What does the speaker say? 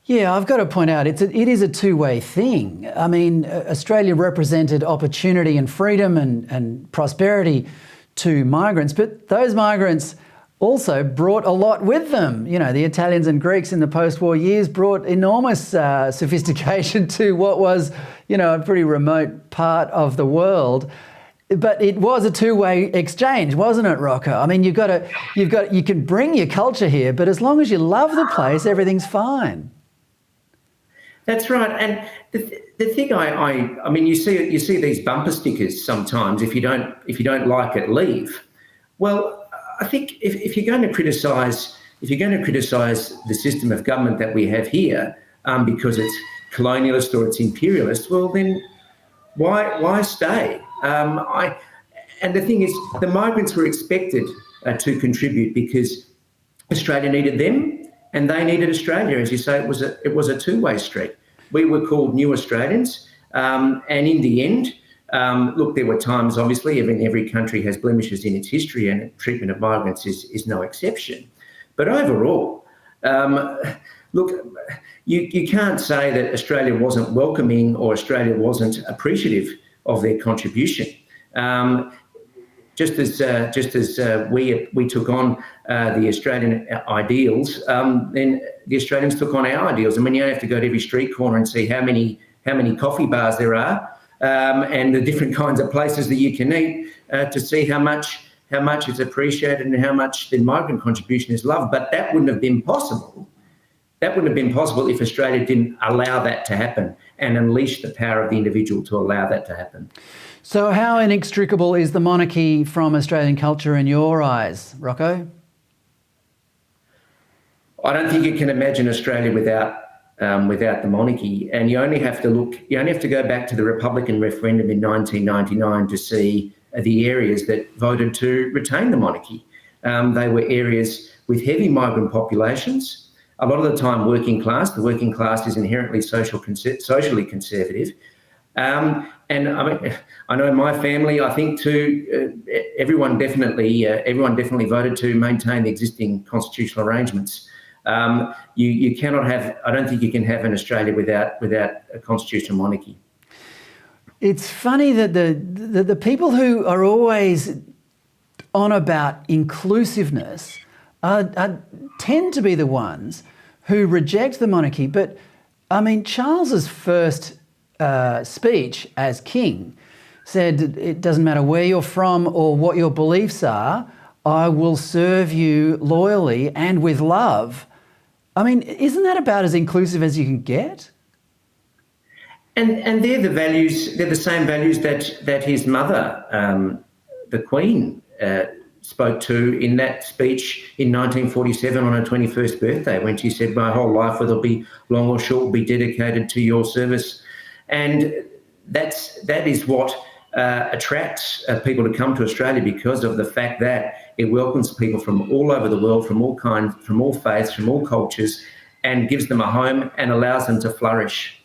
Yeah, I've got to point out it is a two-way thing. I mean, Australia represented opportunity and freedom and prosperity to migrants, but those migrants also brought a lot with them. You know, the Italians and Greeks in the post-war years brought enormous sophistication to what was, you know, a pretty remote part of the world. But it was a two-way exchange, wasn't it, Rocco? I mean, you can bring your culture here, but as long as you love the place, everything's fine. That's right, and the thing I mean, you see these bumper stickers sometimes. If you don't like it, leave. Well, I think if you're going to criticise the system of government that we have here because it's colonialist or it's imperialist, well then why stay? And the thing is, the migrants were expected to contribute because Australia needed them. And they needed Australia, as you say. It was a two-way street. We were called New Australians, and in the end, look, there were times, obviously, every country has blemishes in its history, and treatment of migrants is no exception. But overall, look, you can't say that Australia wasn't welcoming or Australia wasn't appreciative of their contribution. Just as we took on the Australian ideals, then the Australians took on our ideals. I mean, you don't have to go to every street corner and see how many coffee bars there are and the different kinds of places that you can eat to see how much it's appreciated and how much the migrant contribution is loved. But that wouldn't have been possible. That wouldn't have been possible if Australia didn't allow that to happen and unleash the power of the individual to allow that to happen. So how inextricable is the monarchy from Australian culture in your eyes, Rocco? I don't think you can imagine Australia without the monarchy. And you only have to go back to the Republican referendum in 1999 to see the areas that voted to retain the monarchy. They were areas with heavy migrant populations, a lot of the time working class. The working class is inherently socially conservative. And I mean, I know in my family, I think too, everyone definitely voted to maintain the existing constitutional arrangements. You cannot have. I don't think you can have an Australia without a constitutional monarchy. It's funny that the people who are always on about inclusiveness tend to be the ones who reject the monarchy. But I mean, Charles's first speech as king said, it doesn't matter where you're from or what your beliefs are, I will serve you loyally and with love. I mean, isn't that about as inclusive as you can get? And they're the values, they're the same values that his mother, the Queen, spoke to in that speech in 1947 on her 21st birthday, when she said, my whole life, whether it be long or short, will be dedicated to your service. And that is what attracts people to come to Australia, because of the fact that it welcomes people from all over the world, from all kinds, from all faiths, from all cultures, and gives them a home and allows them to flourish.